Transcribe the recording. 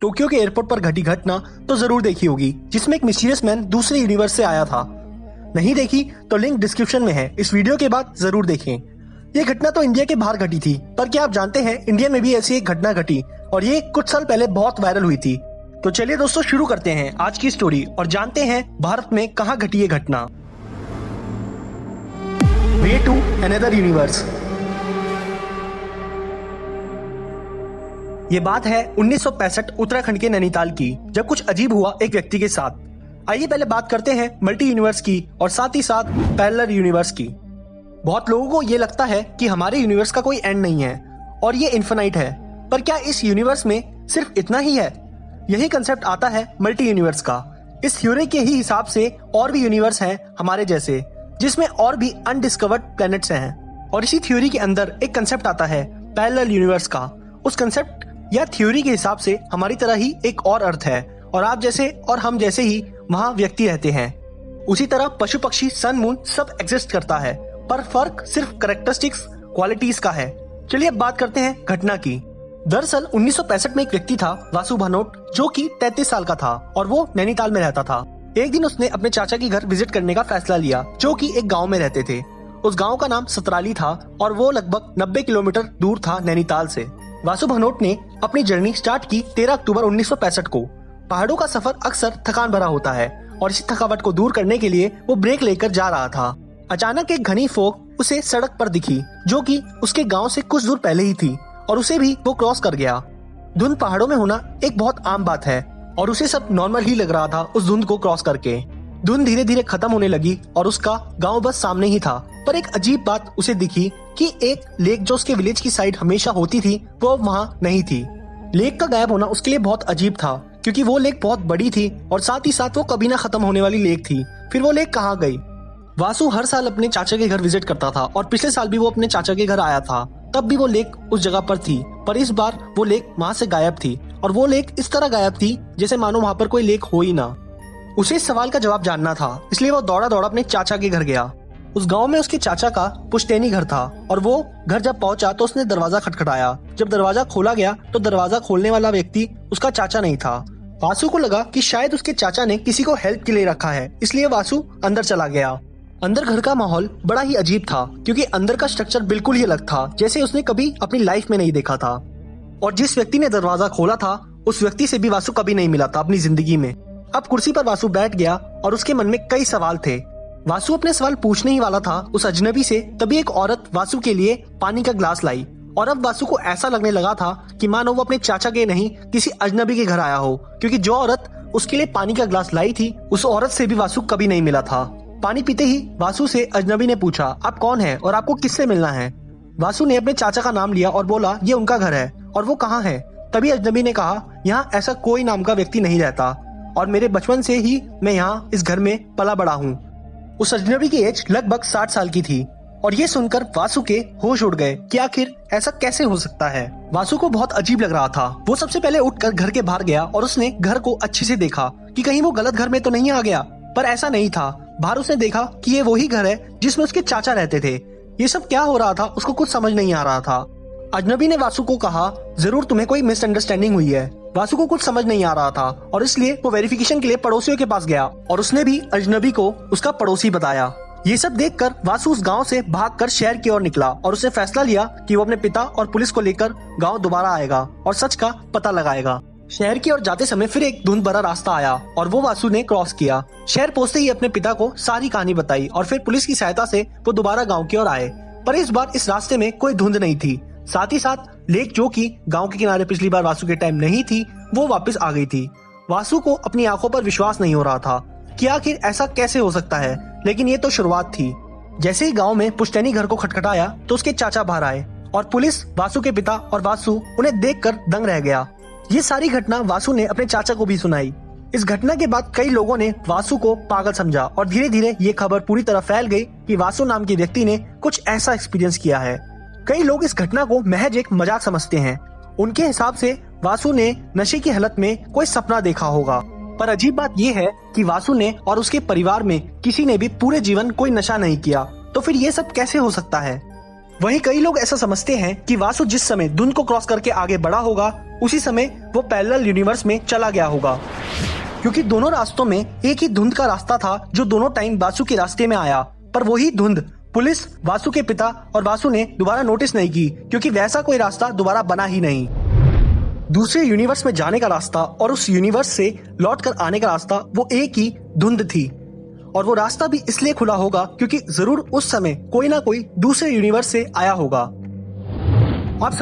Tokyo के airport पर घटी घटना तो जरूर देखी होगी, जिसमें एक मिस्टीरियस मैन दूसरे यूनिवर्स से आया था। नहीं देखी तो लिंक डिस्क्रिप्शन में है, इस वीडियो के बाद जरूर देखें। ये घटना तो इंडिया के बाहर घटी थी, पर क्या आप जानते हैं इंडिया में भी ऐसी एक घटना घटी और ये कुछ साल पहले बहुत वायरल हुई थी। तो चलिए दोस्तों शुरू करते हैं आज की स्टोरी और जानते हैं भारत में कहाँ घटी ये घटना। Way to another universe. ये बात है 1965 उत्तराखंड के नैनीताल की, जब कुछ अजीब हुआ एक व्यक्ति के साथ। आइए पहले बात करते हैं मल्टी यूनिवर्स की और साथ ही साथ पैरेलल यूनिवर्स की। बहुत लोगों को ये लगता है कि हमारे यूनिवर्स का कोई एंड नहीं है और ये इन्फिनाइट है, पर क्या इस यूनिवर्स में सिर्फ इतना ही है? यही कंसेप्ट आता है मल्टी यूनिवर्स का। इस थ्योरी के ही हिसाब से और भी यूनिवर्स हैं हमारे जैसे, जिसमें और भी अनडिस्कवर्ड प्लैनेट्स हैं। और इसी थ्योरी के अंदर एक कंसेप्ट आता है पैरेलल यूनिवर्स का। उस कंसेप्ट या थ्योरी के हिसाब से हमारी तरह ही एक और अर्थ है और आप जैसे और हम जैसे ही वहाँ व्यक्ति रहते हैं। उसी तरह पशु पक्षी सन मून सब एग्जिस्ट करता है, पर फर्क सिर्फ कैरेक्टरिस्टिक्स क्वालिटीज का है। चलिए अब बात करते हैं घटना की। दरअसल 1965 में एक व्यक्ति था वासु भानोट, जो कि 33 साल का था और वो नैनीताल में रहता था। एक दिन उसने अपने चाचा के घर विजिट करने का फैसला लिया, जो कि एक गांव में रहते थे। उस गांव का नाम सतराली था और वो लगभग 90 किलोमीटर दूर था नैनीताल से। वासु भानोट ने अपनी जर्नी स्टार्ट की 13 अक्टूबर 1965 को। पहाड़ों का सफर अक्सर थकान भरा होता है और इसी थकावट को दूर करने के लिए वो ब्रेक लेकर जा रहा था। अचानक एक घनी फोग उसे सड़क पर दिखी, जो कि उसके गांव से कुछ दूर पहले ही थी, और उसे भी वो क्रॉस कर गया। धुंध पहाड़ों में होना एक बहुत आम बात है और उसे सब नॉर्मल ही लग रहा था उस धुंध को क्रॉस करके। धुंध धीरे धीरे खत्म होने लगी और उसका गांव बस सामने ही था, पर एक अजीब बात उसे दिखी कि एक लेक जो उसके विलेज की साइड हमेशा होती थी वो वहाँ नहीं थी। लेक का गायब होना उसके लिए बहुत अजीब था, क्योंकि वो लेक बहुत बड़ी थी और साथ ही साथ वो कभी ना खत्म होने वाली लेक थी। फिर वो लेक कहाँ गई? वासु हर साल अपने चाचा के घर विजिट करता था और पिछले साल भी वो अपने चाचा के घर आया था, तब भी वो लेक उस जगह पर थी, पर इस बार वो लेक वहाँ से गायब थी और वो लेक इस तरह गायब थी जैसे मानो वहाँ पर कोई लेक हो ही ना। उसे इस सवाल का जवाब जानना था, इसलिए वो दौड़ा दौड़ा अपने चाचा के घर गया। उस गांव में उसके चाचा का पुश्तैनी घर था और वो घर जब पहुंचा तो उसने दरवाजा खटखटाया। जब दरवाजा खोला गया तो दरवाजा खोलने वाला व्यक्ति उसका चाचा नहीं था। वासु को लगा कि शायद उसके चाचा ने किसी को हेल्प के लिए रखा है, इसलिए वासु अंदर चला गया। अंदर घर का माहौल बड़ा ही अजीब था, क्योंकि अंदर का स्ट्रक्चर बिल्कुल ही अलग था जैसे उसने कभी अपनी लाइफ में नहीं देखा था। और जिस व्यक्ति ने दरवाजा खोला था उस व्यक्ति से भी वासु कभी नहीं मिला था अपनी जिंदगी में। अब कुर्सी पर वासु बैठ गया और उसके मन में कई सवाल थे। वासु अपने सवाल पूछने ही वाला था उस अजनबी से, तभी एक औरत वासु के लिए पानी का ग्लास लाई और अब वासु को ऐसा लगने लगा था कि मानो वो अपने चाचा के नहीं किसी अजनबी के घर आया हो, क्योंकि जो औरत उसके लिए पानी का ग्लास लाई थी उस औरत से भी वासु कभी नहीं मिला था। पानी पीते ही वासु से अजनबी ने पूछा, आप कौन है और आपको किससे मिलना है? वासु ने अपने चाचा का नाम लिया और बोला ये उनका घर है और वो कहाँ है? तभी अजनबी ने कहा, यहाँ ऐसा कोई नाम का व्यक्ति नहीं रहता और मेरे बचपन से ही मैं यहाँ इस घर में पला बड़ा हूँ। उस अजनबी की एज लगभग 60 साल की थी और ये सुनकर वासु के होश उड़ गए कि आखिर ऐसा कैसे हो सकता है। वासु को बहुत अजीब लग रहा था। वो सबसे पहले उठकर घर के बाहर गया और उसने घर को अच्छे से देखा कि कहीं वो गलत घर में तो नहीं आ गया, पर ऐसा नहीं था। बाहर उसने देखा कि ये वही घर है जिसमें उसके चाचा रहते थे। ये सब क्या हो रहा था उसको कुछ समझ नहीं आ रहा था। अजनबी ने वासु को कहा, जरूर तुम्हें कोई मिसअंडरस्टैंडिंग हुई है। वासु को कुछ समझ नहीं आ रहा था और इसलिए वो वेरिफिकेशन के लिए पड़ोसियों के पास गया और उसने भी अजनबी को उसका पड़ोसी बताया। ये सब देखकर वासु उस गांव से भागकर शहर की ओर निकला और उसने फैसला लिया कि वो अपने पिता और पुलिस को लेकर गांव दोबारा आएगा और सच का पता लगाएगा। शहर की ओर जाते समय फिर एक धुंध भरा रास्ता आया और वो वासु ने क्रॉस किया। शहर पहुंचते ही अपने पिता को सारी कहानी बताई और फिर पुलिस की सहायता से वो दोबारा गाँव की ओर आए, पर इस बार इस रास्ते में कोई धुंध नहीं थी। साथ ही साथ लेक, जो कि गांव के किनारे पिछली बार वासु के टाइम नहीं थी, वो वापस आ गई थी। वासु को अपनी आंखों पर विश्वास नहीं हो रहा था कि आखिर ऐसा कैसे हो सकता है, लेकिन ये तो शुरुआत थी। जैसे ही गांव में पुश्तैनी घर को खटखटाया तो उसके चाचा बाहर आए और पुलिस, वासु के पिता और वासु उन्हें देखकर दंग रह गया। ये सारी घटना वासु ने अपने चाचा को भी सुनाई। इस घटना के बाद कई लोगों ने वासु को पागल समझा और धीरे धीरे ये खबर पूरी तरह फैल गई कि वासु नाम के व्यक्ति ने कुछ ऐसा एक्सपीरियंस किया है। कई लोग इस घटना को महज एक मजाक समझते हैं। उनके हिसाब से वासु ने नशे की हालत में कोई सपना देखा होगा, पर अजीब बात यह है कि वासु ने और उसके परिवार में किसी ने भी पूरे जीवन कोई नशा नहीं किया, तो फिर ये सब कैसे हो सकता है? वहीं कई लोग ऐसा समझते हैं कि वासु जिस समय धुंध को क्रॉस करके आगे बढ़ा होगा उसी समय वो पैरेलल यूनिवर्स में चला गया होगा, क्योंकि दोनों रास्तों में एक ही धुंध का रास्ता था जो दोनों टाइम वासु के रास्ते में आया, पर वही धुंध पुलिस, वासु के पिता और वासु ने दोबारा नोटिस नहीं की, क्योंकि वैसा कोई रास्ता दोबारा बना ही नहीं। दूसरे यूनिवर्स में जाने का रास्ता और उस यूनिवर्स से लौट कर आने का रास्ता वो एक ही धुंध थी, और वो रास्ता भी इसलिए खुला होगा क्योंकि जरूर उस समय कोई ना कोई दूसरे यूनिवर्स से आया होगा। आप सब